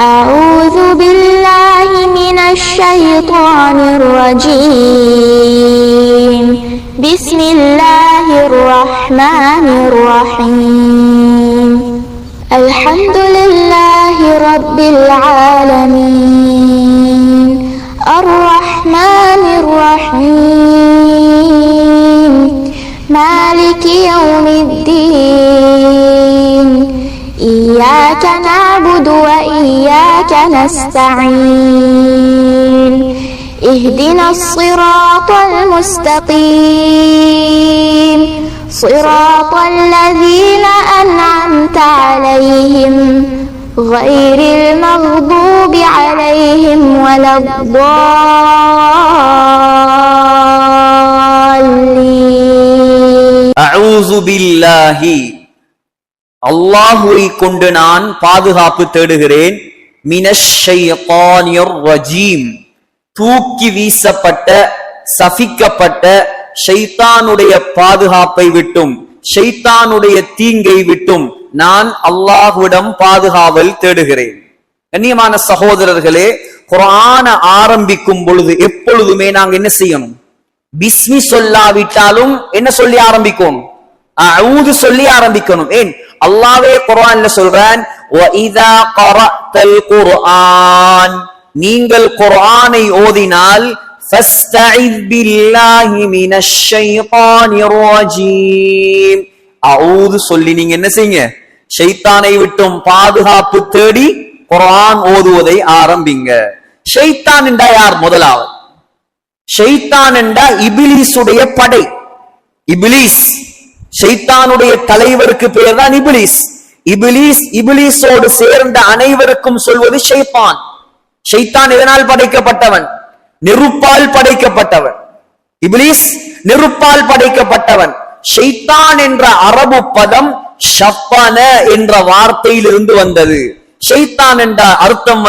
أعوذ بالله من الشيطان الرجيم. بسم الله الرحمن الرحيم. الحمد لله رب العالمين الرحمن الرحيم مالك يوم الدين إياك نعبد وإياك نستعين اهدنا الصراط المستقيم صراط الذين أنعمت عليهم غير المغضوب عليهم ولا الضالين. أعوذ بالله அல்லாஹுவை கொண்டு நான் பாதுகாப்பு தேடுகிறேன். மினஷ்ஷைத்தானிர் ரஜீம், தூக்கி வீசப்பட்ட சபிக்கப்பட்ட ஷைத்தானுடைய பாதுகாப்பை விட்டும் ஷைத்தானுடைய தீங்கை விட்டும் நான் அல்லாஹ்விடம் பாதுகாவல் தேடுகிறேன். கண்ணியமான சகோதரர்களே, குர்ஆன ஆரம்பிக்கும் பொழுது எப்பொழுதுமே நாங்க என்ன செய்யணும்? பிஸ்மி சொல்லாவிட்டாலும் என்ன சொல்லி ஆரம்பிக்கும்? அஊது சொல்லி ஆரம்பிக்கணும். ஏன்? அல்லாஹ்வே குர்ஆன்ல சொல்றான், وَإِذَا قَرَأْتَ الْقُرْآنَ, நீங்கள் குர்ஆனை ஓதினால் فَاسْتَعِذْ بِاللَّهِ مِنَ الشَّيْطَانِ الرَّجِيمِ, அஊது சொல்லி நீங்க என்ன செய்யுங்க? ஷைத்தானை விட்டும் பாதுகாப்பு தேடி குர்ஆன் ஓதுவதை ஆரம்பிங்க. ஷைத்தான் என்றா யார்? முதலாவது ஷைத்தான் என்றா இபிலிஸுடைய படை. இபிலிஸ், ஷைத்தானுடைய தலைவருக்கு பெயர் தான் இபிலிஸ். இபிலிஸோடு சேர்ந்த அனைவருக்கும் சொல்வது ஷைத்தான். ஷைத்தான் எதனால் படைக்கப்பட்டவன்? நெருப்பால் படைக்கப்பட்டவன். இபிலிஸ் நெருப்பால் படைக்கப்பட்டவன். ஷைத்தான் என்ற அரபு பதம் ஷப்பன என்ற வார்த்தையிலிருந்து வந்தது. ஷைத்தான் என்ற அர்த்தம்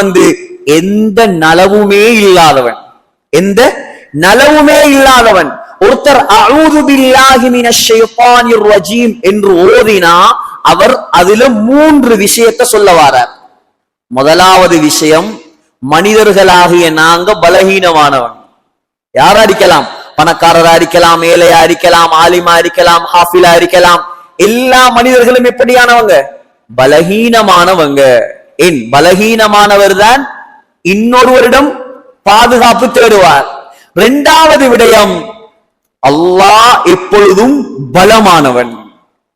எந்த நலவுமே இல்லாதவன். எந்த நலவுமே இல்லாதவன். ஒருத்தர் அஊது பில்லாஹி மினஷ் ஷைத்தானிர் ரஜீம் என்று ஓதினா அவர் அதில 3 விஷயத்தை சொல்ல வரார். முதலாவது விஷயம், மனிதர்களாகிய நாங்க பலகீனமானவன். யார் அடிக்கலாம்? பணக்காரரா இருக்கலாம், ஏழையா இருக்கலாம், ஆலிமா இருக்கலாம், ஹாஃபிலா இருக்கலாம். எல்லா மனிதர்களும் எப்படியானவங்க? பலகீனமானவங்க. ஏன்? பலகீனமானவர் தான் இன்னொருவரிடம் பாதுகாப்பு தேடுவார். 2வது விடயம், அல்லாஹ் எப்பொழுதும் பலமானவன்.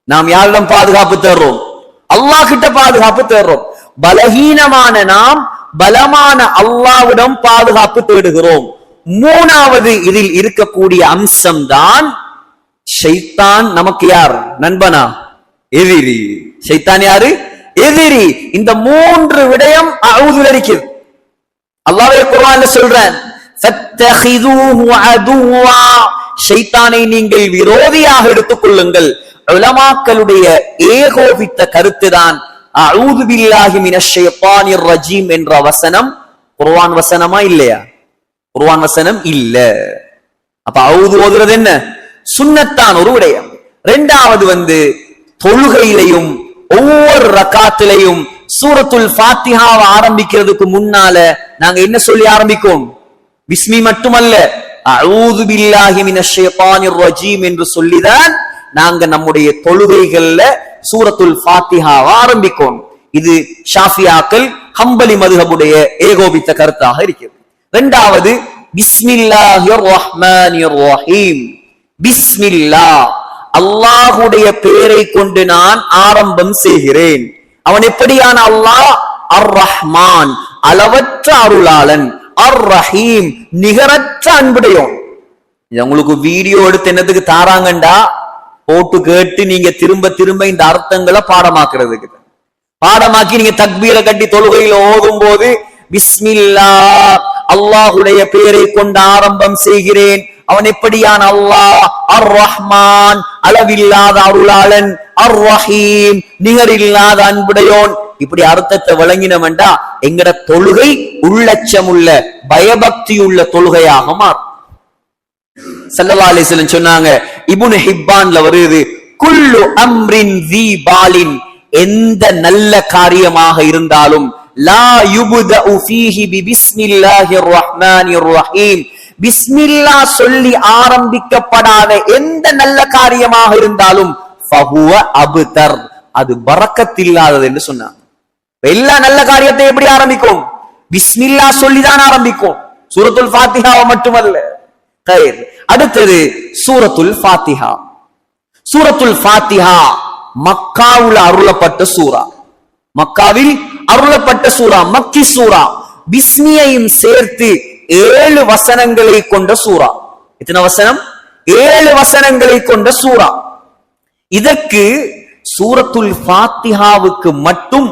நாம் யாரிடம் பாதுகாப்பு தேடுறோம்? அல்லாஹ் கிட்ட பாதுகாப்பு தேடுறோம். பலகீனமான நாம் பலமான அல்லாஹ்விடம் பாதுகாப்பு தேடுகிறோம். 3வது இதில் இருக்கக்கூடிய அம்சம் தான் ஷைத்தான் நமக்கு யார்? நண்பனா? எதிரி. ஷைத்தான் யாரு? எதிரி. இந்த 3 விடயம் அஊதுல இருக்குது. அல்லாஹ்வே குர்ஆன்ல சொல்றான், ஃபத்தஹிதூஹு அதுவா, ஷைத்தானை நீங்கள் விரோதியாக எடுத்துக் கொள்ளுங்கள். உலமாக்களுடைய ஏகோபித்த கருத்துதான் அஊது பில்லாஹி மினஷ் ஷைத்தானிர் ரஜீம் என்ற வசனம் குர்ஆன் வசனமா இல்லையா? குர்ஆன் வசனம் இல்ல. அப்ப அஊது ஓதுறது என்ன? சுன்னத்தான் ஒரு விடயம். 2வது தொழுகையிலையும் ஒவ்வொரு ரக்காத்திலையும் சூரத்துல் ஃபாத்திஹாவை ஆரம்பிக்கிறதுக்கு முன்னால நாங்க என்ன சொல்லி ஆரம்பிக்கும்? பிஸ்மி மட்டுமல்ல, அஊது பில்லாஹி மினஷ் ஷைத்தானிர் ரஜீம் என்று சொல்லிதான் நாங்க நம்முடைய தொழுகைகள்ல சூரத்துல் ஃபாத்திஹாவை ஆரம்பிக்கும். இது ஷாஃபியாக்கள் ஹம்பலி மதுஹபுடைய ஏகோபித்த கருத்தாக இருக்கிறது. 2வது பிஸ்மில்லாஹிர் ரஹ்மானிர் ரஹீம். பிஸ்மில்லாஹ், அல்லாஹ்வுடைய பெயரை கொண்டு நான் ஆரம்பம் செய்கிறேன். அவன் எப்படியான அல்லாஹ்? அர் ரஹ்மான், அளவற்ற அருளாளன். அர் ரஹீம், நிகரற்ற அன்புடையோன். உங்களுக்கு வீடியோ எடுத்து என்னத்துக்கு தாராங்கண்டா போட்டு கேட்டு நீங்க திரும்ப திரும்ப இந்த அர்த்தங்களை பாடமாக்குறதுக்கு. பாடமாக்கி நீங்க தக்பீரை கட்டி தொழுகையில ஓதும் போது பிஸ்மில்லாஹ், அல்லாஹ்வுடைய பெயரை கொண்டு ஆரம்பம் செய்கிறேன். அவன் எப்படியான அல்லாஹ்? அர் ரஹ்மான், அளவில்லாத அருளாளன். அர் ரஹீம், நிகரில்லாத அன்புடையோன். இப்படி அர்த்தத்தை விளங்கினவன்டா எங்கட தொழுகை உள்ளச்சம் உள்ள பயபக்தி உள்ள தொழுகையாக மாறும். ஸல்லல்லாஹு அலைஹி வஸல்லம் சொன்னாங்க, இப்னு ஹிப்பான்ல வருது, குல்லு அம்ரின் ஸீ பாலின், எந்த நல்ல காரியமாக இருந்தாலும் லா யுப்தஉ ஃபீஹி பிஸ்மில்லாஹிர் ரஹ்மானிர் ரஹீம். பிஸ்மில்லா சொல்லி ஆரம்பிக்கப்படாத எந்த நல்ல காரியமாக இருந்தாலும் ஃபஹுவ அப்தர், அது பரக்கத்தில்லாதது என்று சொன்னாங்க. எல்லா நல்ல காரியத்தை எப்படி ஆரம்பிக்கும்? பிஸ்மில்லா சொல்லிதான் ஆரம்பிக்கும். சூரத்துல் ஃபாத்திஹாவை மட்டுமல்ல. அடுத்தது சூரத்துல் ஃபாத்திஹா. சூரத்துல் ஃபாத்திஹா மக்காவுல அருளப்பட்ட சூரா. மக்காவில் அருளப்பட்ட சூரா, மக்கி சூரா. பிஸ்மியையும் சேர்த்து 7 வசனங்களை கொண்ட சூரா. எத்தனை வசனம்? 7 வசனங்களை கொண்ட சூரா. இதற்கு சூரத்துல் ஃபாத்திஹாவுக்கு மட்டும்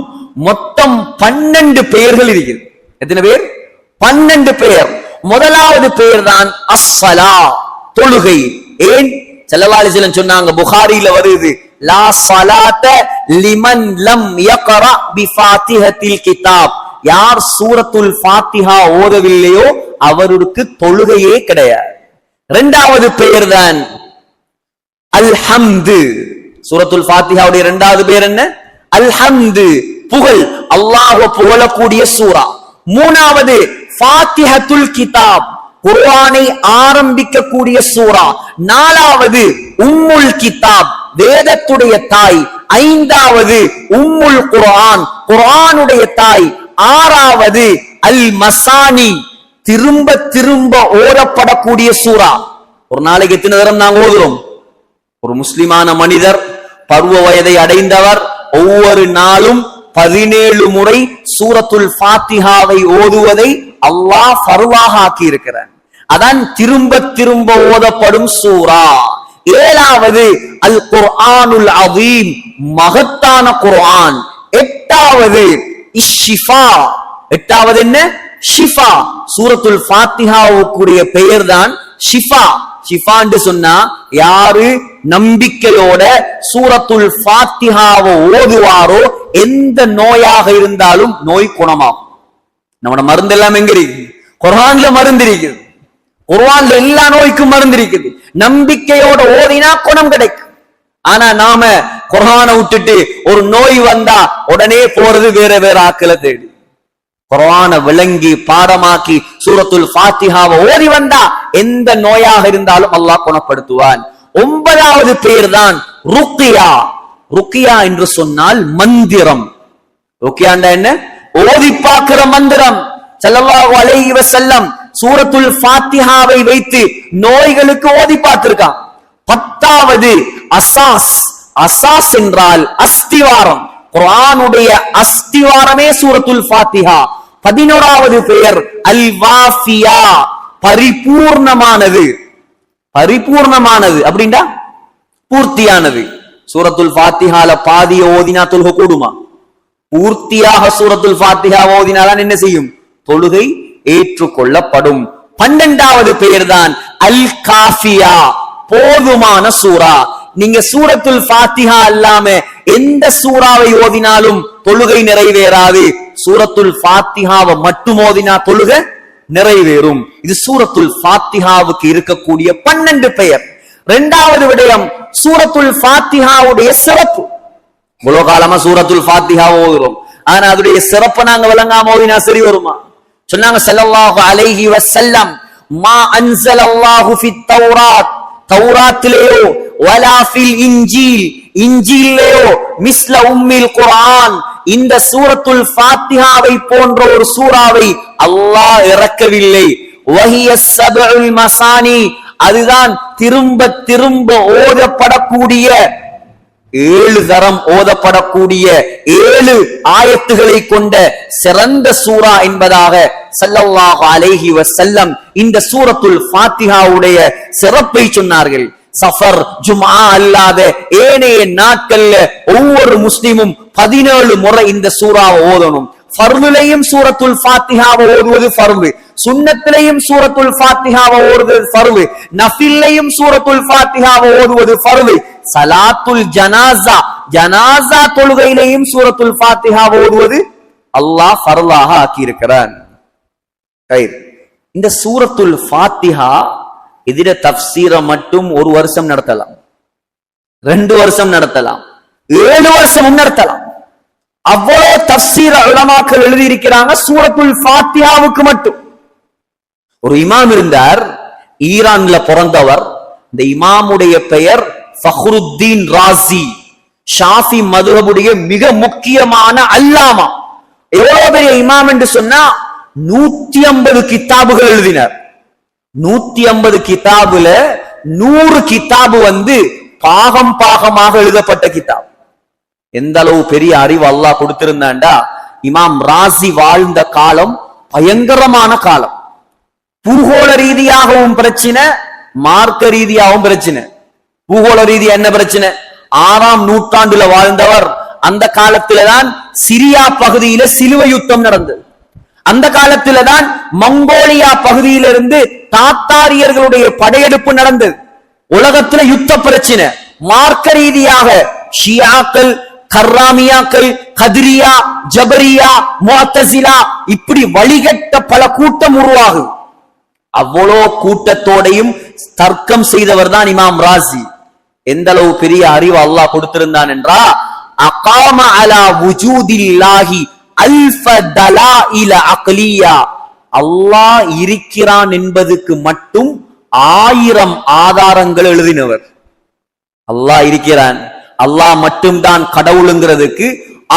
மொத்தம் 12 பெயர்கள் இருக்குது. எத்தனை பேர்? 12 பெயர். முதலாவது பெயர் தான் அஸ்ஸலா, தொழுகை. ஏன்? ஸல்லல்லாஹு அலைஹி வஸல்லம் சொன்னாங்க, புகாரில வருது, லா ஸலாத லிமன் லம் யக்ரா பிஃபாத்திஹத்தில் கிதாப். யார் சூரத்துல் ஃபாத்திஹா ஓதவில்லையோ அவருக்கு தொழுகையே கிடையாது. இரண்டாவது பெயர் தான் அல்ஹம்து. சூரத்துல் ஃபாத்திஹாவுடைய இரண்டாவது பெயர் என்ன? அல்ஹம்து, புகழ், அல்லாஹ்வை புகழக்கூடிய சூரா. மூணாவது ஃபாத்திஹத்துல் கிதாப், குர்ஆனை ஆரம்பிக்கக்கூடிய சூரா. நாலாவது உம்முல் கிதாப், வேதத்துடைய தாய். ஐந்தாவது உம்முல் குர்ஆன், குர்ஆனுடைய தாய். ஆறாவது அல் மசானி, திரும்ப திரும்ப ஓதப்படக்கூடிய சூரா. ஒரு நாளைக்கு எத்தனை தரம் நாங்க ஓதுறோம்? ஒரு முஸ்லிமான மனிதர், பருவ வயதை அடைந்தவர், ஒவ்வொரு நாளும் 17 முறை சூரத்துல் ஃபாத்திஹாவை ஓதுவதை அல்லாஹ் ஃபர்வாக ஆக்கி இருக்கிறார். அதான் திரும்ப திரும்ப ஓதப்படும் சூரா. ஏழாவது அல் குர்ஆனுல் அதீம், மகத்தான குர்ஆன். எட்டாவது இஷ்ஷிஃபா. எட்டாவது என்ன? ஷிஃபா. சூரத்துல் ஃபாத்திஹாவுக்குரிய பெயர் தான் ஷிஃபா. ஷிஃபா என்று சொன்னா, யாரு நம்பிக்கையோட சூரத்துல் ஃபாத்திஹாவை ஓதுவாரோ எந்த நோயாக இருந்தாலும் நோய் குணமாகும். நம்மட மருந்து எல்லாம் எங்க இருக்கு? குர்ஆன்ல மருந்து இருக்குது. குர்ஆன்ல எல்லா நோய்க்கும் மருந்து இருக்குது. நம்பிக்கையோட ஓதினா குணம் கிடைக்கும். ஆனா நாம குர்ஆனை விட்டுட்டு ஒரு நோய் வந்தா உடனே போறது வேற வேற ஆக்களை தேடி. குர்ஆனை விளங்கி பாடமாக்கி சூரத்துல் ஃபாத்திஹாவை ஓதி வந்தா எந்த நோயாக இருந்தாலும் அல்லாஹ் குணப்படுத்துவான். 9வது பேர் தான் ருக்கியா. ருக்கியா என்று சொன்னால் மந்திரம். ருக்கியாண்டா என்ன? ஓதி பார்க்கிற மந்திரம். ஸல்லல்லாஹு அலைஹி வஸல்லம் சூரத்துல் ஃபாத்திஹாவை வைத்து நோய்களுக்கு ஓதி பார்த்திருக்கான். 10வது அசாஸ். அசாஸ் என்றால் அஸ்திவாரம். குர்ஆனுடைய அஸ்திவாரமே சூரத்துல் ஃபாத்திஹா. 11வது பெயர் அல் வாஃபியா, பரிபூர்ணமானது. பரிபூர்ணமானது அப்படின்னா பூர்த்தியானது. சூரத்துல் ஃபாத்திஹால பாதிய ஓதினா தொழுகை கூடுமா? பூர்த்தியாக சூரத்துல் ஃபாத்திஹா ஓதினாதான் என்ன செய்யும்? தொழுகை ஏற்றுக்கொள்ளப்படும். 12வது பெயர் தான் அல் காஃபியா, போதுமான சூரா. நீங்க சூரத்துல் ஃபாத்திஹா அல்லாம எந்த சூறாவை ஓதினாலும் தொழுகை நிறைவேறாது. சூரத்துல் ஃபாத்திஹாவை மட்டும் ஓதினா தொழுகை நிறைவேறும். இது சூரத்துல் ஃபாத்திஹாவுக்கு இருக்கக்கூடிய 12 பெயர். இரண்டாவது விடயம் சூரத்துல் ஃபாத்திஹாவுடைய சிறப்பு. இவ்வளவு காலமா சூரத்துல் ஃபாத்திஹா ஓதுறோம், ஆனா அதோடைய சிறப்பை நாங்க விளங்காம ஓதினா சரி வருமா? சொன்னாங்க ஸல்லல்லாஹு அலைஹி வஸல்லம், மா அன்ஸலல்லாஹு ஃபித் தௌராத், தௌராத்திலேயோ வலா ஃபில் இன்ஜீல், இன்ஜீல்லேயோ மிஸ்ல உம்மில் குர்ஆன், இந்த சூரத்துல் ஃபாத்திஹாவை போன்ற ஒரு சூறாவை அல்லாஹ் இறக்கவில்லை. வஹிய ஸப்உல் மசானி, அதுதான் திரும்ப திரும்ப ஓதப்படக்கூடிய 7 தரம் ஓதப்படக்கூடிய 7 ஆயத்துகளை கொண்ட சிறந்த சூரா என்பதாக ஸல்லல்லாஹு அலைஹி வஸல்லம் இந்த சூரத்துல் ஃபாத்திஹாவுடைய சிறப்பை சொன்னார்கள். சஃபர், ஜும்ஆ அல்லாத ஏனைய நாட்கள்ல ஒவ்வொரு முஸ்லிமும் 17 முறை இந்த சூறாவை ஓதணும். ஃபர்லுலையும் சூரத்துல் ஃபாத்திஹாவை ஓதுவது ஃபர்லு, சுன்னத்திலையும் சூரத்துல் ஃபாத்திஹாவை ஓதுவது ஃபர்லு, நஃபில்லையும் சூரத்துல் ஃபாத்திஹாவை ஓதுவது ஃபர்லு, சலாத்துல் ஜனாஸா, ஜனாஸா தொழுகையிலையும் சூரத்துல் ஃபாத்திஹாவை ஓதுவது அல்லாஹ் ஃபர்லாக ஆக்கி இருக்கிறான். இந்த சூரத்துல் ஃபாத்திஹா எதிர தஃப்சீரை மட்டும் 1 வருஷம் நடத்தலாம், 2 வருஷம் நடத்தலாம், 7 வருஷமும் நடத்தலாம். அவ்வளவு தஃப்சீர் உலமாக்கள் எழுதி இருக்கிறாங்க சூரத்துல் ஃபாத்திஹாவுக்கு மட்டும். ஒரு இமாம் இருந்தார், ஈரான்ல பிறந்தவர். இந்த இமாமுடைய பெயர் ஃபஹ்ருத்தீன் ராசி. ஷாஃபி மதுஹபுடைய மிக முக்கியமான அல்லாமா. எவ்வளவு பெரிய இமாம் என்று சொன்னா 150 கிதாபுகள் எழுதினார். 150 கிதாபுல 100 கிதாபு பாகம் பாகமாக எழுதப்பட்ட கிதாப். எந்த அளவு பெரிய அறிவு அல்லாஹ் கொடுத்திருந்தாண்டா, இமாம் ராசி வாழ்ந்த காலம் பயங்கரமான காலம். பூகோள ரீதியாகவும் பிரச்சனை, மார்க்க ரீதியாகவும் பிரச்சனை. பூகோள ரீதியா என்ன பிரச்சனை? 6ஆம் நூற்றாண்டுல வாழ்ந்தவர். அந்த காலத்தில்தான் சிரியா பகுதியில சிலுவை யுத்தம் நடந்தது. அந்த காலத்தில்தான் மங்கோலியா பகுதியிலிருந்து தாத்தாரியர்களுடைய படையெடுப்பு நடந்தது. உலகத்துல யுத்த பிரச்சனை. மார்க்க ரீதியாக ஷியாக்கள், கர்ராமியாக்கள், கதிரியா, ஜபரியா, முஅத்தஸிலா இப்படி வழிகட்ட பல கூட்டம் உருவாகும். அவ்வளோ கூட்டத்தோடையும் தர்க்கம் செய்தவர் தான் இமாம் ராசி. எந்த அளவு பெரிய அறிவு அல்லாஹ் கொடுத்திருந்தான் என்றா, அகாம அலா வுஜூதில்லாஹி அல்ஃப தலாயில அக்லியா, அல்லாஹ் இருக்கிறான் என்பதுக்கு மட்டும் 1000 ஆதாரங்கள் எழுதினவர். அல்லாஹ் இருக்கிறான், அல்லாஹ் மட்டும்தான் கடவுளுங்கிறதுக்கு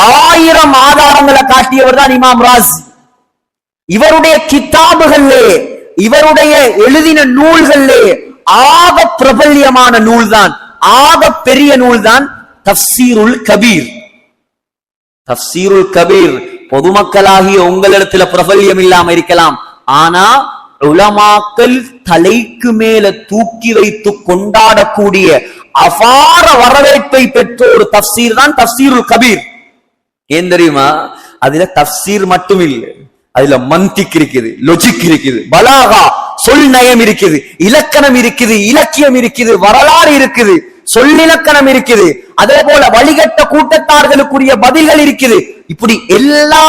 1000 ஆதாரங்களை காட்டியவர் தான் இமாம் ராசி. இவருடைய கிதாபுகளே, இவருடைய எழுதின நூல்களே ஆக பிரபல்யமான நூல் தான், ஆக பெரிய நூல் தான் தஃப்சீருல் கபீர். தஃப்சீருல் கபீர் பொதுமக்களாகிய உங்களிடத்துல பிரபல்யம் இல்லாம இருக்கலாம், ஆனா உலமாக்கள் தலைக்கு மேல தூக்கி வைத்து கொண்டாடக்கூடிய அபார வரவேற்பை பெற்ற ஒரு தஃப்சீர் தான் தஃப்சீருல் கபீர். ஏன் தெரியுமா? அதுல தஃப்சீர் மட்டும் இல்லை, அதுல மந்திக் இருக்குது, லொஜிக் இருக்குது, பலாகா சொல் நயம் இருக்குது, இலக்கணம் இருக்குது, இலக்கியம் இருக்குது, வரலாறு இருக்குது, சொல்லிலக்கணம் இருக்குது, அதே போல வழிகட்ட கூட்டத்தார்களுக்குரிய பதில்கள் இருக்குது. இப்படி எல்லா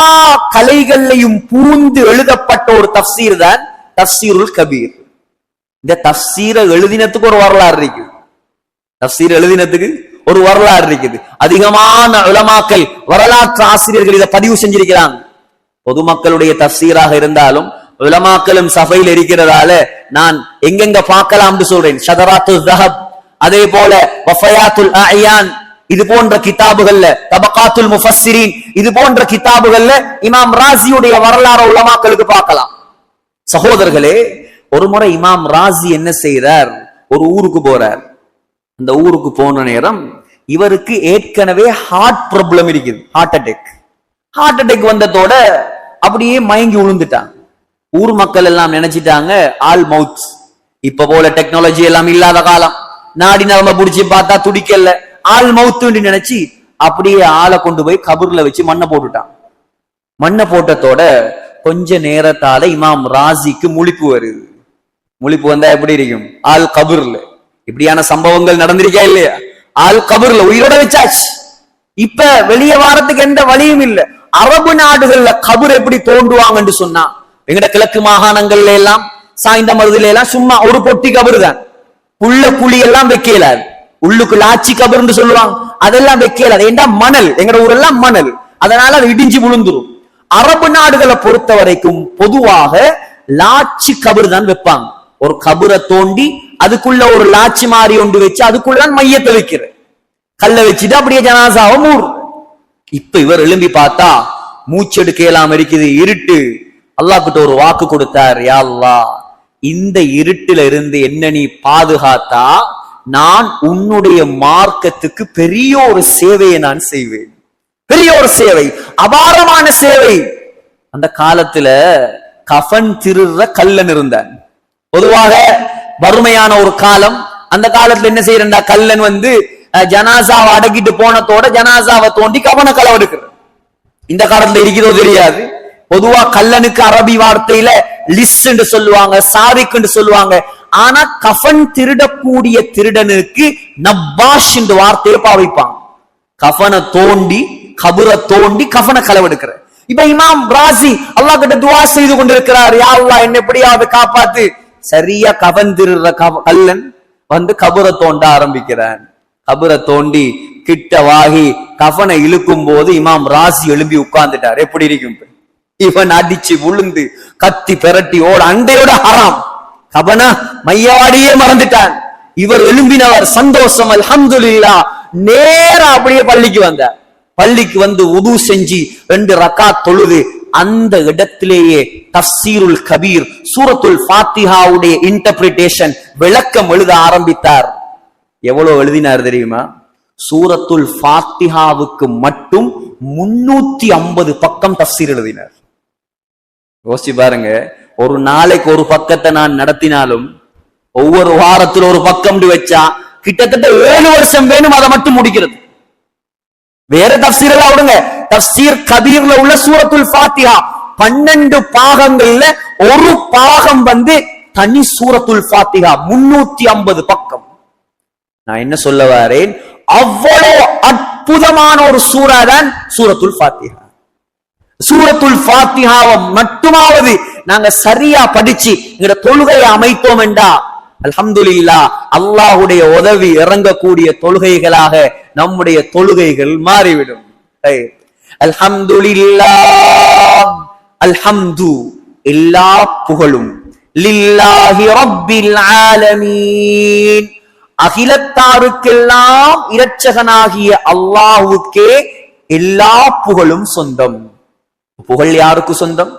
கலைகளையும் பூந்து எழுதப்பட்ட ஒரு தஃப்சீர் தான் தஃப்சீருல் கபீர். இந்த தஃப்சீரை எழுதினத்துக்கு ஒரு வரலாறு இருக்குது. தஃப்சீர் எழுதினத்துக்கு ஒரு வரலாறு இருக்குது. அதிகமான உலமாக்கள், வரலாற்று ஆசிரியர்கள் இதை பதிவு செஞ்சிருக்கிறாங்க. பொதுமக்களுடைய தஃப்சீராக இருந்தாலும் உலமாக்களும் சபையில் இருக்கிறதால நான் எங்கெங்க பார்க்கலாம்னு சொல்றேன். ஷதராத்துல் ஸஹப், அதே போல வஃபயாத்துல் அயான், இது போன்ற கிதாபுகள்ல, தபகாத்துல் முஃபஸ்ஸிரீன், இது போன்ற கிதாபுகள்ல இமாம் ராசியுடைய வரலாறு உலமாக்களுக்கு பார்க்கலாம். சகோதரர்களே, ஒரு முறை இமாம் ராசி என்ன செய்யறார்? ஒரு ஊருக்கு போறார். அந்த ஊருக்கு போன நேரம் இவருக்கு ஏற்கனவே ஹார்ட் ப்ராப்ளம் இருக்குது, ஹார்ட் அட்டாக். ஹார்ட் அட்டாக் வந்ததோட அப்படியே மயங்கி விழுந்துட்டாங்க. ஊர் மக்கள் எல்லாம் நினைச்சிட்டாங்க ஆல் மவுத். இப்ப போல டெக்னாலஜி எல்லாம் இல்லாத காலம், நாடி நரம்ப புடிச்சு பார்த்தா துடிக்கல, ஆல் மவுத் நினைச்சு அப்படியே ஆளை கொண்டு போய் கபூர்ல வச்சு மண்ணை போட்டுட்டான். மண்ணை போட்டதோட கொஞ்ச நேரத்தால இமாம் ராசிக்கு முழிப்பு வருது. முழிப்பு வந்தா எப்படி இருக்கும்? ஆல் கபூர்ல. இப்படியான சம்பவங்கள் நடந்திருக்கா இல்லையா? ஆல் கபூர்ல உயிரோட வச்சாச்சு. இப்ப வெளியே வாரத்துக்கு எந்த வழியும் இல்ல. அரபு நாடுகள்ல கபூர் எப்படி தோண்டுவாங்கன்னு சொன்னா, எங்கட கிழக்கு மாகாணங்கள்ல எல்லாம் சாய்ந்த மருதுல எல்லாம் சும்மா ஒரு பொட்டி கபூர் தான், புள்ள குழி எல்லாம் வைக்கலாது. உள்ளுக்கு லாச்சி கபர்னு சொல்லுவாங்க, அதெல்லாம் வைக்கலாது. ஏண்டா மணல், எங்கட ஊரெல்லாம் மணல், அதனால அது இடிஞ்சு விழுந்துரும். அரபு நாடுகளை பொறுத்த வரைக்கும் பொதுவாக லாச்சி கபர் தான் வைப்பாங்க. ஒரு கபரை தோண்டி அதுக்குள்ள ஒரு லாச்சி மாறி ஒன்று வச்சு அதுக்குள்ளதான் மையத்தை வைக்கிற, கல்ல வச்சுட்டு அப்படியே ஜனாசாவை மூடு. இப்ப இவர் எழும்பி பார்த்தா மூச்செடுக்க இயலாம இருக்குது, இருட்டு. அல்லாஹ் கிட்ட ஒரு வாக்கு கொடுத்தார், யா அல்லாஹ், இந்த இருட்டுல இருந்து என்ன நீ பாதுகாத்தா நான் உன்னுடைய மார்க்கத்துக்கு பெரிய ஒரு சேவையை நான் செய்வேன். பெரிய ஒரு சேவை, அபாரமான சேவை. அந்த காலத்துல கஃன் திருற கல்லன் இருந்தான். பொதுவாக வறுமையான ஒரு காலம். அந்த காலத்துல என்ன செய்யறா, கல்லன் ஜனாசாவை அடக்கிட்டு போனதோட ஜனாசாவை தோண்டி கவன களவு எடுக்கிற. இந்த காலத்துல இருக்கிறதோ தெரியாது. பொதுவா கல்லனுக்கு அரபி வார்த்தையில லிஸ் என்று சொல்லுவாங்க, சாரிக் என்று சொல்லுவாங்க. ஆனா கஃன் திருடக்கூடிய திருடனுக்கு நப்பாஷ் என்ற வார்த்தையை பாவிப்பாங்க. கஃனை தோண்டி, கபரை தோண்டி கஃனை களவெடுக்கிற. இப்ப இமாம் ராசி அல்லாஹ் கிட்ட துஆ செய்து கொண்டிருக்கிறார், யா அல்லாஹ் என்ன எப்படியாவது காப்பாத்து. சரியா கஃன் திருடுற கல்லன் கபரை தோண்ட ஆரம்பிக்கிறான். கபரை தோண்டி கிட்ட வாகி கஃனை இழுக்கும் போது இமாம் ராசி எழும்பி உட்கார்ந்துட்டார். எப்படி இருக்கும்? இவன் அடிச்சு விழுந்து கத்தி பெரட்டி ஓட அண்டையோட ஹராம் கபனா மையவாடியே மறந்துட்டான். இவர் எழும்பினவர் சந்தோஷம், அல்ஹம்துலில்லாஹ். நேரா அப்படியே பள்ளிக்கு வந்தார். பள்ளிக்கு வந்து உது செஞ்சு 2 ரக்காத் தொழுது அந்த இடத்திலேயே தஃசீருல் கபீர் சூரத்துல் ஃபாத்திஹாவுடைய இன்டர்பிரிட்டேஷன் விளக்கம் எழுத ஆரம்பித்தார். எவ்வளவு எழுதினார் தெரியுமா? சூரத்துல் ஃபாத்திஹாவுக்கு மட்டும் 350 பக்கம் தஃசீர் எழுதினார். யோசிச்சு பாருங்க, ஒரு நாளைக்கு ஒரு பக்கத்தை நான் நடத்தினாலும் ஒவ்வொரு வாரத்தில் ஒரு பக்கம் வச்சா கிட்டத்தட்ட 7 வருஷம் வேணும் அதை மட்டும் முடிக்கிறது. வேற தஃசீர் எல்லாம் விடுங்க, தஃசீர் கபீர்ல உள்ள சூரத்துல் ஃபாத்திஹா 12 பாகங்கள்ல ஒரு பாகம் தனி சூரத்துல் ஃபாத்திஹா 350 பக்கம். நான் என்ன சொல்ல வரேன், அவ்வளவு அற்புதமான ஒரு சூரா தான் சூரத்துல் ஃபாத்திஹா. சூரத்துல் ஃபாத்திஹாவை மட்டுமாவது நாங்க சரியா படிச்சு எங்க தொழுகையை அமைத்தோம் என்றா அல்ஹம்துலில்லாஹ் அல்லாஹ்வுடைய உதவி இறங்கக்கூடிய தொழுகைகளாக நம்முடைய தொழுகைகள் மாறிவிடும். அல்ஹம்துலில்லாஹ், அல்ஹம்து எல்லா புகழும் லில்லாஹி ரப்பில் ஆலமீன் அகிலத்தாருக்கெல்லாம் இரட்சகனாகிய அல்லாஹ்வுக்கே எல்லா புகழும் சொந்தம். புகழ் யாருக்கு சொந்தம்?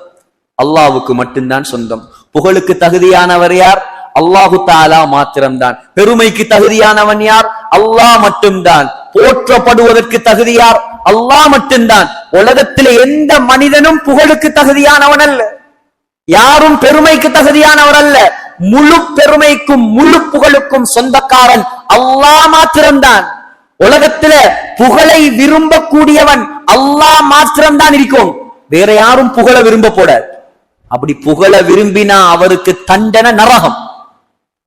அல்லாஹ்வுக்கு மட்டும்தான் சொந்தம். புகழுக்கு தகுதியானவர் யார்? அல்லாஹு தஆலா மாத்திரம்தான். பெருமைக்கு தகுதியானவன் யார்? அல்லாஹ் மட்டும்தான். போற்றப்படுவதற்கு தகுதியார்? அல்லாஹ் மட்டும்தான். உலகத்திலே எந்த மனிதனும் புகழுக்கு தகுதியானவன் அல்ல, யாரும் பெருமைக்கு தகுதியானவர் அல்ல. முழு பெருமைக்கும் முழு புகழுக்கும் சொந்தக்காரன் அல்லாஹ் மாத்திரம்தான். உலகத்தில புகழை விரும்பக்கூடியவன் அல்லாஹ் மாத்திரம்தான் இருக்கும், வேற யாரும் புகழ விரும்ப போடாது. அப்படி புகழ விரும்பினா அவருக்கு தண்டனை நரகம்.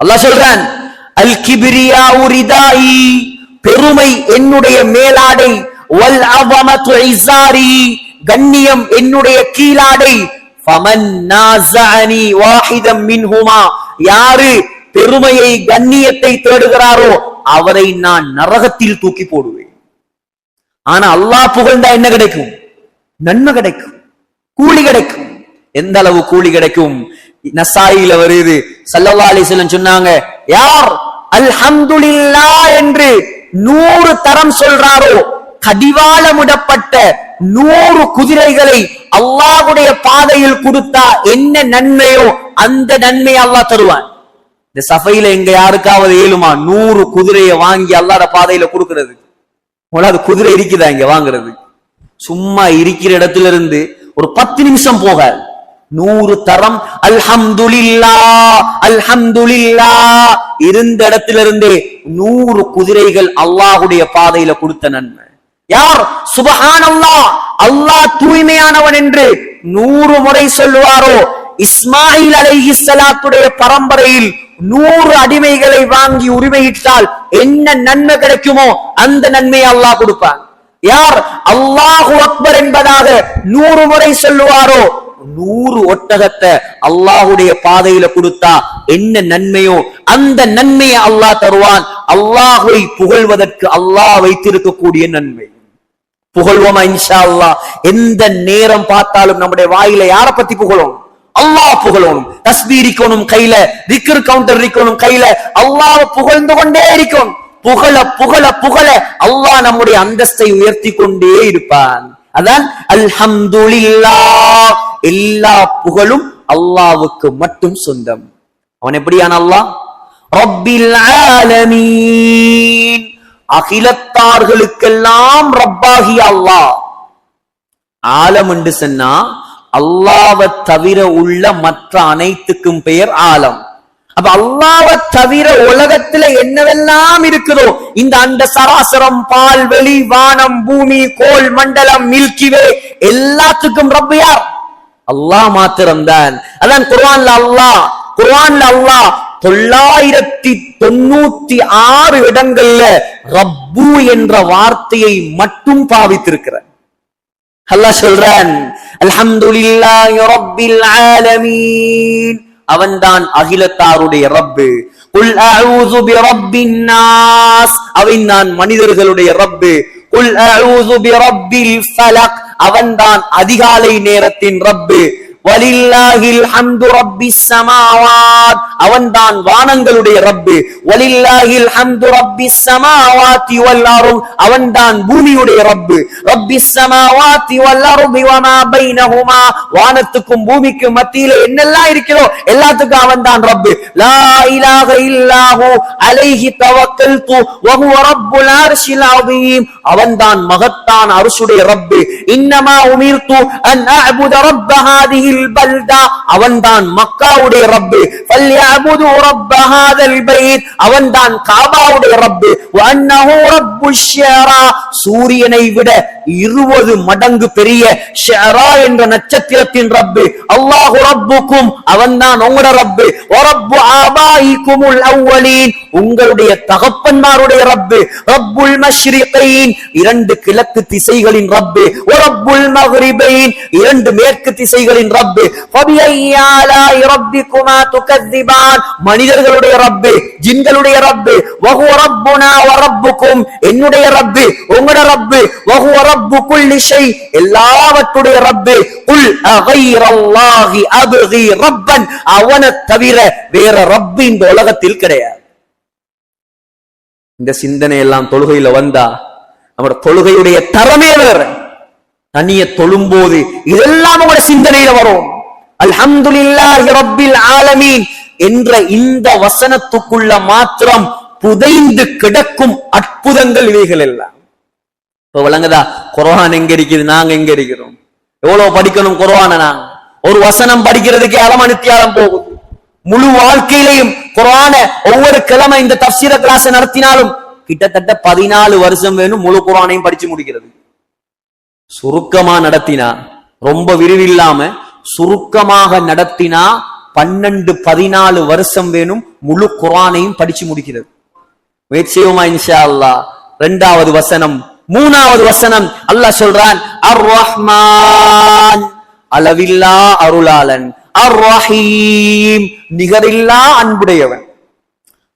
அல்லாஹ் சொல்றான், அல் கிப்ரியாஉ ரிதாயி, பெருமை என்னுடைய மேலாடை, வல் அஸமத்து இஸாரி, கண்ணியம் என்னுடைய கீழாடை. ஃபமன் நாஸஅனி வாஹிதம் மின்ஹுமா, யாரு பெருமையை கண்ணியத்தை தேடுகிறாரோ அவரை நான் நரகத்தில் தூக்கி போடுவேன். ஆனா அல்லாஹ் புகழ்ந்தா என்ன கிடைக்கும்? நன்மை கிடைக்கும், கூலி கிடைக்கும். எந்த அளவு கூலி கிடைக்கும்? நசாயில வருது, ஸல்லல்லாஹு அலைஹி வஸல்லம் சொன்னாங்க, யார் அல்ஹம்துலில்லாஹ் என்று 100 தரம் சொல்றாரோ கடிவாளமிடப்பட்ட 100 குதிரைகளை அல்லாஹ்வுடைய பாதையில் கொடுத்தா என்ன நன்மையோ அந்த நன்மையை அல்லாஹ் தருவான். இந்த சஃபையில எங்க யாருக்காவது ஏழுமா 100 குதிரையை வாங்கி அல்லாஹ்வுடைய பாதையில கொடுக்கிறது? அது குதிரை இருக்குதா இங்க வாங்குறது? சும்மா இருக்கிற இடத்துல இருந்து ஒரு 10 நிமிஷம் போக 100 தரம் அல்ஹம்துலில்லாஹ் அல்ஹம்துலில்லாஹ் இருந்த இடத்திலிருந்தே 100 குதிரைகள் அல்லாஹ்வுடைய பாதையில கொடுத்த நன்மை. யார் சுப்ஹானல்லாஹ் அல்லாஹ் தூய்மையானவன் என்று 100 முறை சொல்லுவாரோ, இஸ்மாயில் அலைஹிஸ்ஸலாத்துடைய பரம்பரையில் 100 அடிமைகளை வாங்கி உரிமையிட்டால் என்ன நன்மை கிடைக்குமோ அந்த நன்மையை அல்லாஹ் கொடுப்பான். யார் அல்லாஹு அக்பர் என்பதாக 100 முறை சொல்லுவாரோ 100 ஒட்டகத்தை அல்லாஹுடைய பாதையில கொடுத்தா என்ன நன்மையோ அந்த நன்மையை அல்லாஹ் தருவான். அல்லாஹ்வை புகழ்வதற்கு அல்லாஹ் வைத்திருக்கக்கூடிய நன்மை. புகழ்வோமா இன்ஷா அல்லாஹ். எந்த நேரம் பார்த்தாலும் நம்முடைய வாயில யார பத்தி புகழும்? அல்லாஹ் புகழணும். தஸ்பீஹ் இருக்கணும் கையில, திக்ர் கவுண்டர் இருக்கணும் கையில, அல்லாஹ் புகழ்ந்து கொண்டே இருக்கணும். புகழ புகழ புகழ அல்லாஹ் நம்முடைய அந்தஸ்தை உயர்த்தி கொண்டே இருப்பான். அதான் அல்ஹம்துலில்லாஹ், எல்லா புகழும் அல்லாஹ்வுக்கு மட்டும் சொந்தம். அவன் எப்படியான அல்லாஹ்? ரப்பில் ஆலமீன், அகிலத்தார்களுக்கெல்லாம் ரப்பாகிய அல்லாஹ். ஆலம் என்று சொன்னா அல்லாஹ்வை தவிர உள்ள மற்ற அனைத்துக்கும் பெயர் ஆலம். அப்ப அல்லாஹ்வை தவிர உலகத்துல என்னவெல்லாம் இருக்குதோ, இந்த அண்ட சராசரம், பால்வெளி, வானம், பூமி, கோள் மண்டலம், மில்கிவே, எல்லாத்துக்கும் ரப்பு யார்? அல்லாஹ் மாத்திரம்தான். அதான் குர்ஆன்ல அல்லாஹ் 996 இடங்கள்ல ரப்பு என்ற வார்த்தையை மட்டும் பாவித்திருக்கிறார். அல்லாஹ் சொல்றான், அல்ஹம்துலில்லாஹி ரப்பில் ஆலமீன், அவன்தான் அகிலத்தாருடைய ரப்பு. குல் அஊது பிரப்பின் நாஸ், அவன்தான் மனிதர்களுடைய ரப்பு. குல் அஊது பிரப்பில் ஃபலக், அவன்தான் அதிகாலை நேரத்தின் ரப்பு. வலில்லாஹில் ஹம்து ரப்பிஸ் ஸமாவாத், அவன்தான் வானங்களுடைய ரப்பு. வலில்லாஹில் ஹம்து ரப்பிஸ் ஸமாவாத்தி வல் அர்த், அவன்தான் பூமியுடைய ரப்பு. ரப்பிஸ் ஸமாவாத்தி வல் அர்த் வமா பைனஹுமா, வானத்துக்கும் பூமிக்கும் மத்தியில என்னெல்லாம் இருக்கிறோ எல்லாத்துக்கும் அவன்தான் ரப்பு. லா இலாஹ இல்லாஹு அலைஹி தவக்கல்து வஹுவ ரப்புல் அர்ஷில் அஸீம், அவன்தான் மகத்தான அர்ஷுடைய ரப்பு. இன்னமா உமிர்து அன் அஅபுத ரப்ப ஹாதிஹி பல்தா, அவன்தான் மக்காவுடைய ரப்பு. ஃபல்யஅபுது ரப்ப ஹாதல் பைத், அவன்தான் காபாவுடைய ரப்பு. வஅன்னஹு ரப்புஷ் ஷியரா, சூரியனை விட 20 மடங்கு பெரிய ஷியரா என்ற நட்சத்திரத்தின் ரப்பு. அல்லாஹு ரப்புக்கும், அவன்தான் உங்களுடைய ரப்பு. வரப்பு ஆபாயிக்குமுல் அவ்வலீன், உங்களுடைய தகப்பன்மாருடைய ரப்பு. ரப்புல் மஷ்ரிகைன், 2 கிழக்கு திசைகளின் ரப்பு. வரப்புல் மக்ரிபைன், 2 மேற்கு திசைகளின் ரப்பு. ஃபபிஐயி ஆலாஇ ரப்பிகுமா துகذிபான், மனிதர்களுடைய ரப்பு, ஜின்களுடைய ரப்பு. வஹுவ ரப்புனா வ ரப்புக்கும், என்னுடைய ரப்பு, உங்களுடைய ரப்பு. வஹுவ ரப்பு குல்லி ஷை, எல்லாவற்றுடைய ரப்பு. குல் அகைரல்லாஹி அப்கி ரப்பன், அவனை தவிர வேற ரப்பு இந்த உலகத்தில் கிடையாது. இந்த சிந்தனை எல்லாம் தொழுகையில வந்தா நம்முடைய தொழுகையுடைய தரமே வேற. தனிய தொழும்போது இதெல்லாம் உங்களுடைய சிந்தனையில வரும். அல்ஹம்துலில்லாஹி ரப்பில் ஆலமீன் என்ற இந்த வசனத்துக்குள்ள மாத்திரம் புதைந்து கிடக்கும் அற்புதங்கள் இவைகள் எல்லாம். இப்ப விளங்குதா? குர்ஆன் எங்க இருக்குது, நாங்க எங்க இருக்கிறோம்? எவ்வளவு படிக்கணும் குர்ஆன? நாங்க ஒரு வசனம் படிக்கிறதுக்கு அலமணித்தியாலம் போகுது. முழு வாழ்க்கையிலையும் குர்ஆன ஒவ்வொரு கிழமை இந்த தஃப்சீர் கிளாஸ் நடத்தினாலும் கிட்டத்தட்ட 14 வருஷம் வேணும் முழு குர்ஆனையும் படிச்சு முடிக்கிறது. சுருக்கமா நடத்தினா, ரொம்ப விரிவில்லாம சுருக்கமாக நடத்தினா 12-14 வருஷம் வேணும் முழு குர்ஆனையும் படிச்சு முடிக்கிறது. முயற்சி செய்வோமா இன்ஷா அல்லாஹ்? 2வது வசனம், 3வது வசனம் அல்லாஹ் சொல்றான், அர் ரஹ்மான், அளவில்லா அருளாளன். அர் ரஹீம், நிகரில்லா அன்புடையவன்.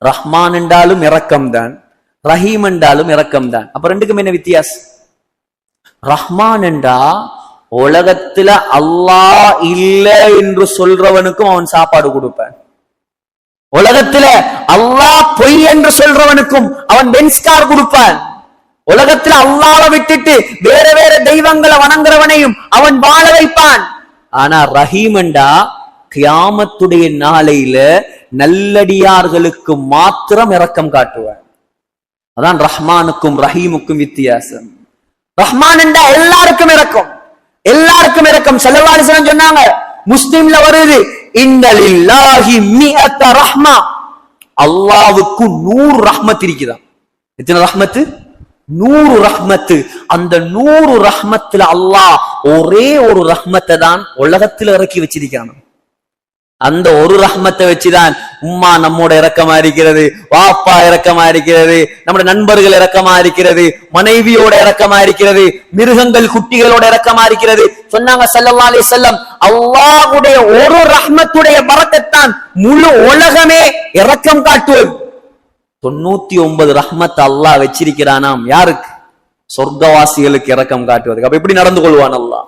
ரஹ்மான் என்றாலும் இரக்கம் தான், ரஹீம் என்றாலும் இரக்கம் தான். அப்ப ரெண்டுக்கும் என்ன வித்தியாசம்? ரஹ்மான் என்றா உலகத்துல அல்லாஹ் இல்ல என்று சொல்றவனுக்கும் அவன் சாப்பாடு கொடுப்பான். உலகத்துல அல்லாஹ் பொய் என்று சொல்றவனுக்கும் அவன் பென்ஸ்கார் கொடுப்பான். உலகத்துல அல்லாஹ்வை விட்டுட்டு வேற வேற தெய்வங்களை வணங்குறவனையும் அவன் வாழ வைப்பான். ஆனா ரஹீம் என்றா கியாமத்துடைய நாளையில நல்லடியார்களுக்கு மாத்திரம் இரக்கம் காட்டுவான். அதான் ரஹ்மானுக்கும் ரஹீமுக்கும் வித்தியாசம். ரஹ்மான் என்றா எல்லாருக்கும் இரக்கம், எல்லாருக்கும் இரக்கம். ஸல்லல்லாஹு அலைஹி வஸல்லம் சொன்னாங்க, முஸ்லிம்ல வருது, இன்னலில்லாஹி மிஅத ரஹ்மா, அல்லாஹ்வுக்கு 100 ரஹ்மத் இருக்குதா. எத்தனை ரஹ்மத்? 100 ரஹ்மத். அந்த 100 ரஹ்மத்துல அல்லாஹ் ஒரே ஒரு ரஹ்மத்தை தான் உலகத்துல இறக்கி வச்சிருக்கான். அந்த ஒரு ரஹ்மத்தை வச்சுதான் உம்மா நம்மோட இரக்கமா இருக்கிறது, வாப்பா இரக்கமா இருக்கிறது, நம்முடைய நண்பர்கள் இரக்கமா இருக்கிறது, மனைவியோட இரக்கமா இருக்கிறது, மிருகங்கள் குட்டிகளோட இரக்கமா இருக்கிறது. சொன்னாங்க ஸல்லல்லாஹு அலைஹி வஸல்லம், அல்லாஹ்வுடைய ஒரு ரஹ்மத்துடைய பரக்கத்தான் முழு உலகமே இரக்கம் காட்டுவது. 99 ரஹ்மத் அல்லாஹ் வச்சிருக்கிறானாம். யாருக்கு? சொர்க்கவாசிகளுக்கு இரக்கம் காட்டுவதுக்கு. அப்ப எப்படி நடந்து கொள்வான் அல்லாஹ்?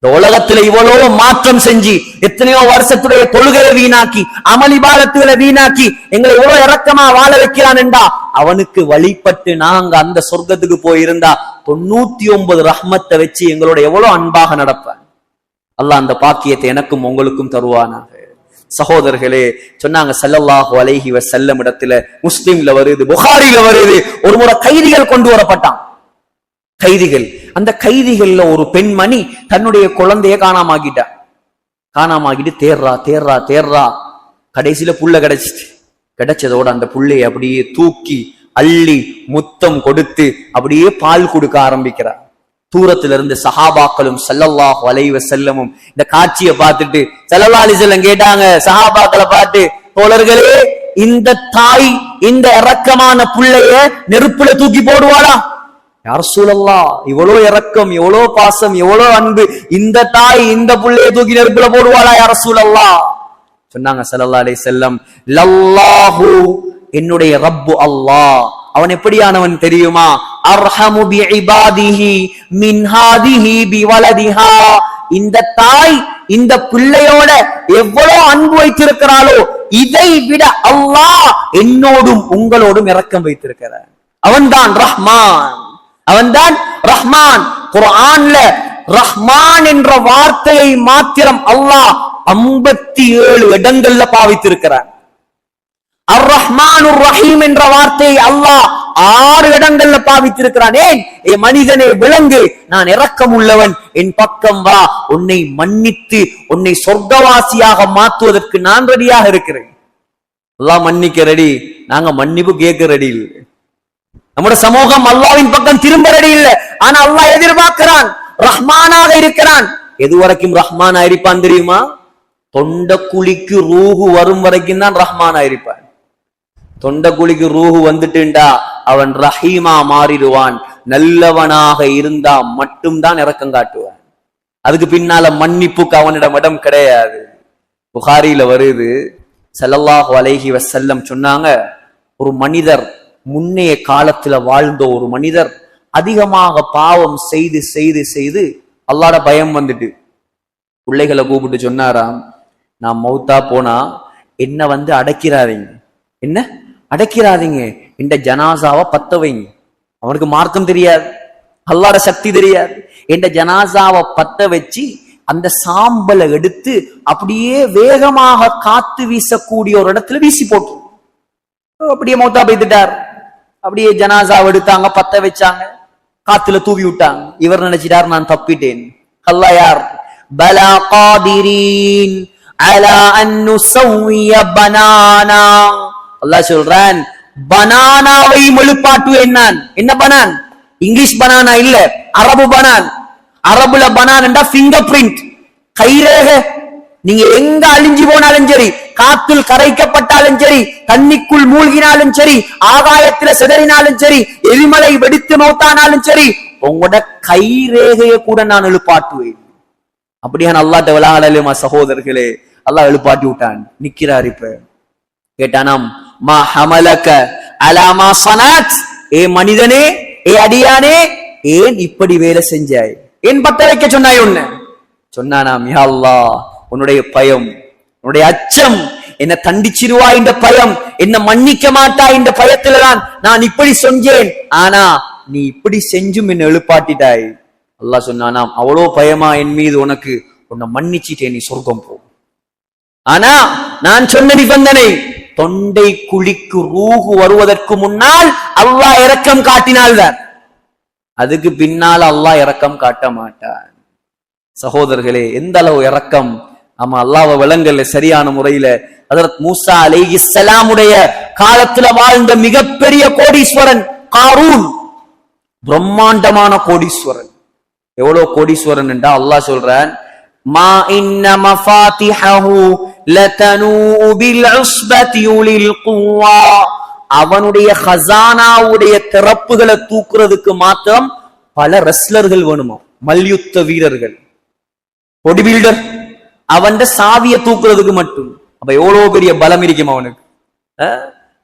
இந்த உலகத்துல இவ்வளவு மாற்றம் செஞ்சு எத்தனையோ வருஷத்துடைய தொழுகையை வீணாக்கி அமளிபாதத்துகளை வீணாக்கி எங்களை எவ்வளவு இரக்கமா வாழ வைக்கிறான் என்றா அவனுக்கு வழிபட்டு நாங்க அந்த சொர்க்கத்துக்கு போயிருந்தா 99 ரஹ்மத்தை வச்சு எங்களோட எவ்வளவு அன்பாக நடப்பான். அல்லாஹ் அந்த பாக்கியத்தை எனக்கும் உங்களுக்கும் தருவானாக. சகோதரர்களே, சொன்னாங்க ஸல்லல்லாஹு அலைஹி வஸல்லம் இடத்துல, முஸ்லிம்ல வருது, புகாரில வருது, ஒரு முறை கைதிகள் கொண்டு வரப்பட்டான். கைதிகள், அந்த கைதிகள்ல ஒரு பெண்மணி தன்னுடைய குழந்தைய காணாமாக்கிட்டா. காணாமாக்கிட்டு தேர்றா தேர்றா தேர்றா, கடைசியில புள்ள கிடைச்சிட்டு, கிடைச்சதோட அந்த புள்ளைய அப்படியே தூக்கி அள்ளி முத்தம் கொடுத்து அப்படியே பால் கொடுக்க ஆரம்பிக்கிறார். தூரத்துல இருந்து சஹாபாக்களும் ஸல்லல்லாஹு அலைஹி வஸல்லமும் இந்த காட்சியை பார்த்துட்டு ஸல்லல்லாஹு அலைஹி வஸல்லம் கேட்டாங்க சஹாபாக்களை பார்த்து, தோழர்களே, இந்த தாய் இந்த இரக்கமான புள்ளைய நெருப்புல தூக்கி போடுவாளா? யா ரசூலல்லாஹ், இவ்வளவு இரக்கம், எவ்வளவு பாசம், எவ்வளவு அன்பு, இந்த தாய் இந்த புள்ளைய தூக்கி நெருப்புல போடுவாளா யா ரசூலல்லாஹ்? சொன்னாங்க ஸல்லல்லாஹு அலைஹி வஸல்லம், லல்லாஹு, என்னுடைய ரப்பு அல்லாஹ், அவன் எப்படியானவன் தெரியுமா? அர்ஹமு பி இபாதிஹி மின் ஹாதிஹி பி வலதிஹா, இந்த தாய் இந்த பிள்ளையோட எவ்வளவு அன்பு வைத்திருக்கிறாளோ இதை விட அல்லாஹ் என்னோடும் உங்களோடும் இரக்கம் வைத்திருக்கிறார். அவன்தான் ரஹ்மான், அவன்தான் ரஹ்மான். குர்ஆன்ல ரஹ்மான் என்ற வார்த்தையை மாத்திரம் அல்லாஹ் 57 இடங்கள்ல பாவித்திருக்கிறார். அர் ரஹ்மானுர் ரஹீம் என்ற வார்த்தையை அல்லாஹ் 6 இடங்கள்ல பாவித்திருக்கிறான். ஏன்? ஏ மனிதனே விளங்கு, நான் இரக்கம் உள்ளவன், என் பக்கம் வா, உன்னை மன்னித்து உன்னை சொர்க்கவாசியாக மாற்றுவதற்கு நான் ரெடியாக இருக்கிறேன். அல்லாஹ் மன்னிக்க ரெடி, நாங்க மன்னிப்பு கேட்க ரெடி இல்லை. நம்முடைய சமூகம் அல்லாஹ்வின் பக்கம் திரும்ப ரெடி இல்லை. ஆனா அல்லாஹ் எதிர்பார்க்கிறான், ரஹ்மானாக இருக்கிறான். எது வரைக்கும் ரஹ்மானா இருப்பான் தெரியுமா? தொண்டக்குழிக்கு ரூஹு வரும் வரைக்கும் தான் ரஹ்மானா இருப்பான். தொண்டக்குழிக்கு ரூஹு வந்துட்டுண்டா அவன் ரஹீமா மாறிடுவான். நல்லவனாக இருந்தா மட்டும்தான் இரக்கம் காட்டுவான். அதுக்கு பின்னால மன்னிப்புக்கு அவனிடம் இடம் கிடையாது. புகாரில வருது, ஸல்லல்லாஹு அலைஹி வஸல்லம் சொன்னாங்க, ஒரு மனிதர், முன்னைய காலத்துல வாழ்ந்த ஒரு மனிதர் அதிகமாக பாவம் செய்து செய்து செய்து அல்லாஹ்ட பயம் வந்துட்டு பிள்ளைகளை கூப்பிட்டு சொன்னாராம், நான் மௌத்தா போனா என்ன அடக்கிறாதீங்க, என்ன அடக்கிறாதீங்க, இந்த ஜனாசாவை பத்த வைங்க. அவனுக்கு மார்க்கம் தெரியாது, அல்லாஹ்ட சக்தி தெரியாது. இந்த ஜனாசாவை பத்த வச்சு அந்த சாம்பலை எடுத்து அப்படியே வேகமாக காத்து வீசக்கூடிய ஒரு இடத்துல வீசி போட்டு அப்படியே மௌத்தா போய்த்துட்டார். அப்படியே ஜனாசாவை எடுத்தாங்க, பத்த வச்சாங்க, காத்துல தூவி விட்டாங்க. இவர் நினைச்சிட்டார், நான் தப்பிட்டேன். அல்லாஹ் யார்? பலா காதிரீன் அலா அன் நுஸவ்விய பனானா. அல்லாஹ் சொல்றான், பனானாவை எழுப்பாட்டுவேன் நான். என்ன பனான்? இங்கிலீஷ் பனானா இல்ல, அரபு பனான். அரபுல பனான் என்றா ஃபிங்கர் பிரிண்ட், கைரேகை. நீங்க எங்க அழிஞ்சு போனாலும் சரி, காத்துள் கரைக்கப்பட்டாலும் சரி, தண்ணிக்குள் மூழ்கினாலும் சரி, ஆகாயத்துல சிதறினாலும் சரி, எரிமலை வெடித்து மௌத்தானாலும் சரி, உங்களோட கை ரேகையை கூட நான் எழுப்பாட்டுவேன். அப்படியா அல்லாஹ்ட்ட விளையாடலுமா சகோதரர்களே? அல்லாஹ் எழுப்பாட்டி விட்டான். நிக்கிறார். இப்ப கேட்டானாம், மா ஹமலக அலா மா ஸனத், ஏ மனிதனே, ஏ அடியானே, ஏன் இப்படி வேலை செஞ்சாய்? ஏன் பத்த வைக்க சொன்னாய்? ஒண்ணு சொன்னானாம், யா அல்லாஹ், உன்னுடைய பயம், உன்னுடைய அச்சம், என்ன தண்டிச்சிருவா இந்த பயம், என்ன மன்னிக்க மாட்டா இந்த பயத்துலதான் நான் இப்படி செஞ்சேன். ஆனா நீ இப்படி செஞ்சும் என்ன எழுப்பாட்டிட்டாய். அல்லாஹ் சொன்னானாம், அவ்வளோ பயமா என் மீது உனக்கு? உன்னை மன்னிச்சிட்டேன், நீ சொர்க்கம் போ. ஆனா நான் சொன்ன நிபந்தனை, தொண்டை குழிக்கு ரூஹு வருவதற்கு முன்னால் அல்லாஹ் இரக்கம் காட்டினால்தான், அதுக்கு பின்னால் அல்லாஹ் இரக்கம் காட்ட மாட்டான். சகோதரர்களே, எந்த அளவு இரக்கம்! ஆமா, அல்லாஹ்வை விளங்கல சரியான முறையில. ஹஜ்ரத் மூசா அலைஹிஸ்ஸலாமுடைய காலத்துல வாழ்ந்த மிகப்பெரிய கோடீஸ்வரன் காரூன், பிரம்மாண்டமான கோடீஸ்வரன். எவ்வளவு கோடீஸ்வரன் என்றா அல்லாஹ் சொல்றான், மா இன்ன மஃபாத்திஹு லதனூ பில் உஸ்பதி உலில் குவா. அவனுடைய ஹஸானாவுடைய திறப்புகளை தூக்குறதுக்கு மாத்திரம் பல ரெஸ்லர்கள் வேணுமா, மல்யுத்த வீரர்கள், பொடி பில்டர். அவன் சாவிய தூக்குறதுக்கு மட்டும். அப்ப எவ்வளவு பெரிய பலம் இருக்கும் அவனுக்கு.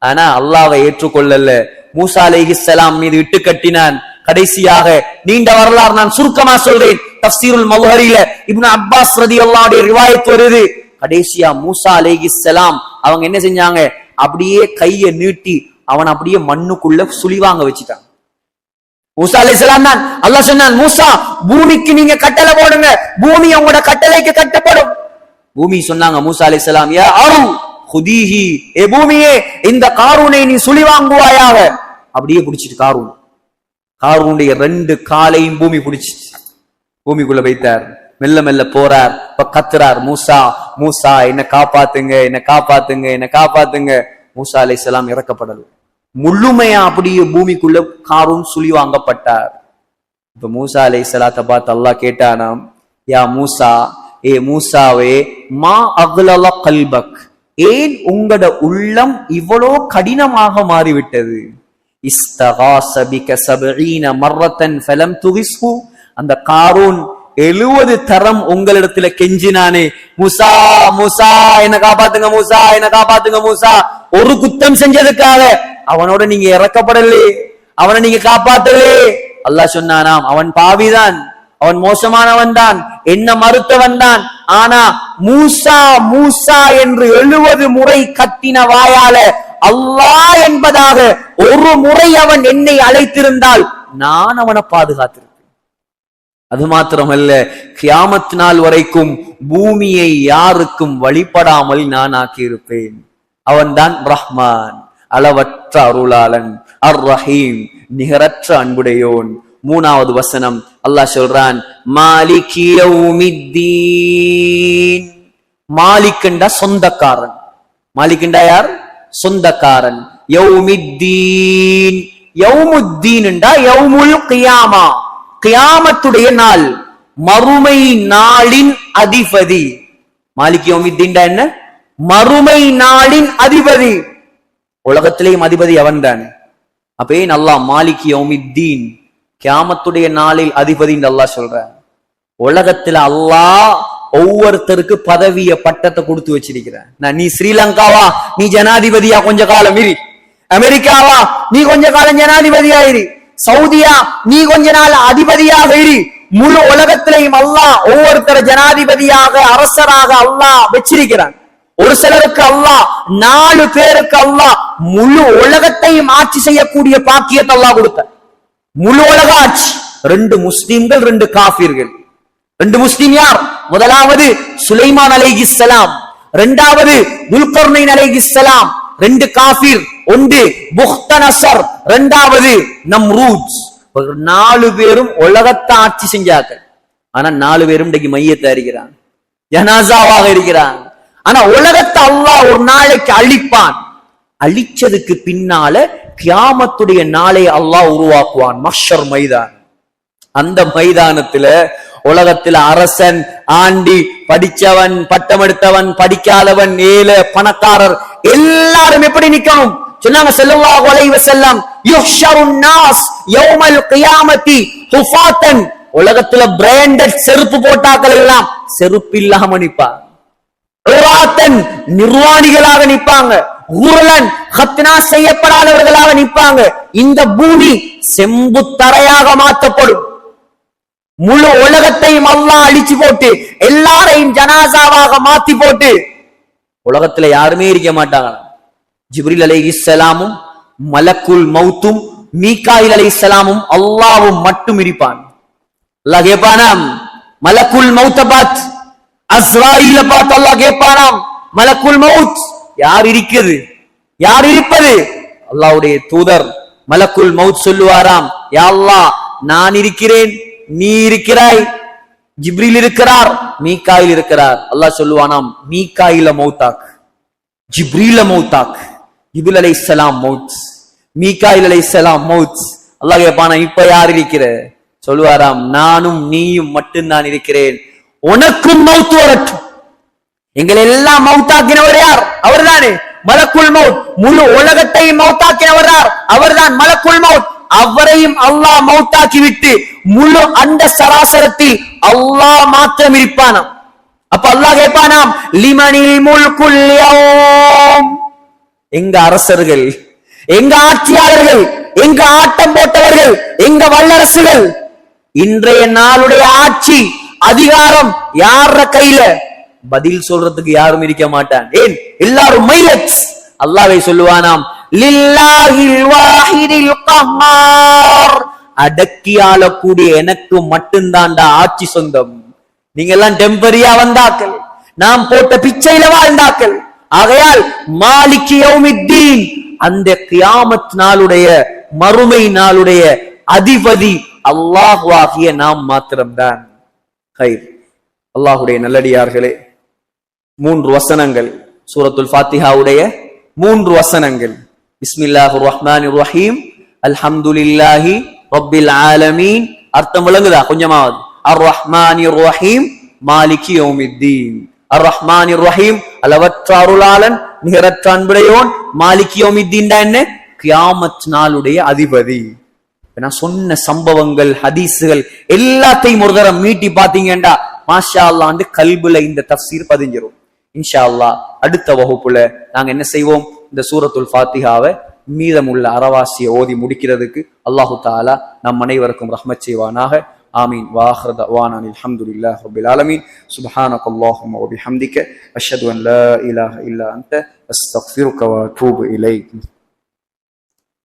ஆனா அல்லாஹ்வை ஏற்றுக்கொள்ளல. மூசா அலைஹிஸ்ஸலாம் மீது இட்டு கட்டினான். கடைசியாக நீண்ட வரலாறு நான் சுருக்கமா சொல்றேன். தஃப்சீருல் மல்ஹரில இப்னு அப்பாஸ் ரலியல்லாஹு அன்ஹு ரிவாயத் வருது. கடைசியா மூசா அலைஹிஸ்ஸலாம் அவங்க என்ன செஞ்சாங்க? அப்படியே கையை நீட்டி அவன் அப்படியே மண்ணுக்குள்ள சுழிவாங்க வச்சுட்டான். மூசா அலைஹிஸ்ஸலாம் தான் அல்லாஹ் சொன்னான், மூசா பூமிக்கு நீங்க கட்டளை போடுங்க, பூமி உங்களோட கட்டளைக்கு கட்டப்படும். பூமி சொன்னாங்க மூசா அலைஹிஸ்ஸலாம், யா அரு குதீஹி, ஏ பூமியே, இந்த காரூனை நீ சுழிவாங்குவாயாக. அப்படியே பிடிச்சிட்டு காரூனுடைய 2 காலையும் பூமி பிடிச்சிச்சு. பூமிக்குள்ள வைத்தார். மெல்ல மெல்ல போறார். இப்ப கத்துறார், மூசா மூசா, என்ன காப்பாத்துங்க, என்ன காப்பாத்துங்க, என்ன காப்பாத்துங்க. மூசா அலைஹிஸ்ஸலாம் இறக்கப்படல. முழுமையா அப்படியே பூமிக்குள்ள காரூன் சுழிவாங்கப்பட்டார். இப்ப மூசா அலைஹிஸ்ஸலாத்தை பார்த்து அல்லாஹ் கேட்டானாம், யா மூசா, ஏ மூசாவே, மா அக்லல கல்பக், ஏன் உங்களோட உள்ளம் இவ்வளோ கடினமாக மாறிவிட்டது? இஸ்தகாஸ பிக 70 மர்ரத்தன் ஃபலம் துகிஸ்ஹு, அந்த காரூன் 70 தரம் உங்களிடத்துல கெஞ்சினானே, மூசா மூசா என்ன காப்பாத்துங்க, மூசா என்ன காப்பாத்துங்க மூசா. ஒரு குத்தம் செஞ்சதுக்காக அவனோட நீங்க இறக்கப்படலே, அவனை நீங்க காப்பாத்தலே. அல்லாஹ் சொன்னானாம், அவன் பாவிதான், அவன் மோசமானவன் தான், என்ன மறுத்தவன் தான். ஆனா மூசா மூசா என்று 70 முறை கத்தின வாயால அல்லாஹ் என்பதாக ஒரு முறை அவன் என்னை அழைத்திருந்தால் நான் அவனை பாதுகாத்திருப்பேன். அது மாத்திரமல்ல, கியாமத் நாள் வரைக்கும் பூமியை யாருக்கும் வழிபடாமல் நான் ஆக்கியிருப்பேன். அவன்தான் ரஹ்மான், அளவற்ற அருளாளன், அர் ரஹீம், நிகரற்ற அன்புடையோன். 3வது வசனம் அல்லாஹ் சொல்றான், மாலிகி யௌமித்தீன். மாலிக்ண்டா சொந்தக்காரன். மாலிக்ண்டா யார்? சொந்தக்காரன். யௌமித்தீன், யௌமுத்தீன்ண்டா யௌமுல் கியாமா, கியாமத்துடைய நாள், மறுமை நாளின் அதிபதி. மாலிக் யௌமித்தீன்டா என்ன? மறுமை நாளின் அதிபதி. உலகத்திலேயும் அதிபதி அவன் தானே. அப்ப ஏன் அல்லாஹ் மாலிக் யௌமித்தீன், கியாமத்துடைய நாளில் அதிபதி அல்லாஹ் சொல்ற? உலகத்துல அல்லாஹ் ஒவ்வொருத்தருக்கு பதவிய பட்டத்தை கொடுத்து வச்சிருக்கிறான். நீ ஸ்ரீலங்காவா, நீ ஜனாதிபதியா கொஞ்ச காலம் இரு. அமெரிக்காவா, நீ கொஞ்ச காலம் ஜனாதிபதியா இரு. சவுதியா, நீ கொஞ்ச நாள் அதிபதியாக இரு. முழு உலகத்திலையும் அல்லாஹ் ஒவ்வொருத்தர ஜனாதிபதியாக, அரசராக அல்லாஹ் வச்சிருக்கிறான். ஒரு சிலருக்கு அல்லாஹ் 4 பேருக்கு அல்லாஹ் முழு உலகத்தையும் ஆட்சி செய்யக்கூடிய பாக்கியத்தை அல்லாஹ் கொடுத்த. முழு உலக ஆட்சி. 2 முஸ்லிம்கள், 2 காஃபிர்கள். 2 முஸ்லிம் யார்? முதலாவது சுலைமான் அலைஹிஸ்ஸலாம், 2வது துல்கர்னைன் அலைஹிஸ்ஸலாம். 2 காஃபிர், 1 புக்தனஸர், 2வது நம்ரூத். 4 பேரும் உலகத்தை ஆட்சி செஞ்சாங்க. ஆனா 4 பேரும் இன்றைக்கு மையத்தை இருக்கிறான், ஜனாசாவாக இருக்கிறான். ஆனா உலகத்தை அல்லாஹ் ஒரு நாளைக்கு அழிப்பான். அழிச்சதுக்கு பின்னால கியாமத்துடைய நாளை அல்லாஹ் உருவாக்குவான், மஹ்ஷர் மைதான். அந்த மைதானத்துல உலகத்துல அரசன், ஆண்டி, படிச்சவன், பட்டமெடுத்தவன், படிக்காதவன், ஏழை, பணக்காரர் எல்லாரும் எப்படி நிக்கணும் சொன்னாங்க ஸல்லல்லாஹு அலைஹி வஸல்லம், யுஹ்ஷருன் நாஸ் யௌமல் கியாமத்தி ஹுஃபாத்தன். உலகத்துல பிராண்டட் செருப்பு போட்டாக்கள் எல்லாம் செருப்பு இல்லாம நிப்பாங்க. நிர்வாணிகளாக நிப்பாங்க. ஊரலன் ஹத்னா செய்யப்படாதவர்களாக நிப்பாங்க. இந்த பூமி செம்பு தரையாக மாற்றப்படும். முழு உலகத்தையும் அல்லாஹ் அழிச்சு போட்டு எல்லாரையும் ஜனாசாவாக மாத்தி போட்டு உலகத்துல யாருமே இருக்க மாட்டாங்க. ஜிப்ரீல் அலைஹிஸ்ஸலாமும் மலக்குல் மௌத்தும் மீகாயில் அலைஹிஸ்ஸலாமும் அல்லாஹ்வும் மட்டும் இருப்பான். அல்லாஹ் கேட்பானாம், மலக்குல் மௌத்த பாத், அஸ்ராயில பார்த்து அல்லாஹ் கேட்பானாம், மலக்குல் மௌத் யார் இருக்குது, யார் இருப்பது? அல்லாஹ்வுடைய தூதர் மலக்குல் மௌத் சொல்லுவாராம், யா அல்லாஹ் நான் இருக்கிறேன், நீ இருக்கிறாய், ஜிப்ரீல் இருக்கிறார், மீகாயில் இருக்கிறார். அல்லாஹ் சொல்லுவானாம், மீகாயில மௌத்தாக், ஜிப்ரீல மௌத்தாக். ஜிப்ரீல் அலைஹிஸ்ஸலாம் மௌத், மீகாயில் அலைஹிஸ்ஸலாம் மௌத். அல்லாஹ் கேட்பானா, இப்ப யார் இருக்கிற? சொல்லுவாராம், நானும் நீயும் மட்டும்தான் இருக்கிறேன், உனக்கும் மௌத் வரட்டும். எங்களை எல்லாம் மௌத்தாக்கினவர் யார்? அவர்தானே மலக்குல் மௌத். முழு உலகத்தையும் மௌத்தாக்கினவர் யார்? அவர்தான் மலக்குல் மௌத். அவரையும் அல்லாஹ் மௌத்தாக்கி விட்டு முழு அந்த சராசரத்தில் அல்லாஹ் மாத்திரம் இருப்பானாம். அப்ப அல்லாஹ் கேட்பானாம், லிமனில் முல்குல் யௌம். எங்க அரசர்கள், எங்க ஆட்சியாளர்கள், எங்க ஆட்டம் போட்டவர்கள், எங்க வல்லரசுகள், இன்றைய நாளுடைய ஆட்சி அதிகாரம் யார கையில? பதில் சொல்றதுக்கு யாரும் இருக்க மாட்டான். ஏன்? எல்லாரும் மையத். அல்லாஹ்வை சொல்லுவானாம், லில்லாஹில் வாஹிதில் கஹ்ஹார். அடக்கி ஆளக்கூடிய எனக்கு மட்டும்தான்டா ஆட்சி சொந்தம். நீங்க எல்லாம் டெம்பரரியா வந்தாக்கள், நாம் போட்ட பிச்சையில வாழ்ந்தாக்கள். ஆகையால் மாலிகி யௌமித்தீன், அந்த கியாமத் நாளுடைய, மறுமை நாளுடைய அதிபதி அல்லாஹ்வாகிய நாம் மாத்திரம்தான். அல்லாஹுடைய நல்லடியார்களே, 3 வசனங்கள் சூரத்துல் ஃபாத்திஹாவுடைய 3 வசனங்கள். பிஸ்மில்லாஹிர் ரஹ்மானிர் ரஹீம், அல்ஹம்துலில்லாஹி ரப்பில் ஆலமீன். அர்த்தம் விளங்குதா கொஞ்சமாவது? அர் ரஹ்மானிர் ரஹீம் மாலிகி யௌமித்தீன். அர் ரஹ்மானிர் ரஹீம் அளவற்ற அருளாளன், நிகரற்ற அன்புடையோன். மாலிகி யௌமித்தீன் என்ன? கியாமத் நாளுடைய அதிபதி. நான் சொன்ன சம்பவங்கள் ஹதீஸுகள் எல்லாத்தையும் ஒரு தரம் மீட்டி பாத்தீங்கடா மாஷா அல்லாஹ் கல்புல இந்த தஃசீர் பதிஞ்சிரும். இன்ஷா அல்லாஹ் அடுத்த வகுப்புல நாங்க என்ன செய்வோம், இந்த சூரத்துல் ஃபாத்திஹாவை மீதமுள்ள அறவாசியை ஓதி முடிக்கிறதுக்கு அல்லாஹு தஆலா நம் அனைவருக்கும் ரஹ்மத் செய்வானாக. ஆமீன். வாஹிரு தஅவானா அல்ஹம்துலில்லாஹி ரப்பில் ஆலமீன். சுப்ஹானக்கல்லாஹும்ம வ பிஹம்திக அஷ்ஹது அன் லா இலாஹா இல்லா அன்த அஸ்தக்ஃபிருக வ அத்தூபு இலைக்.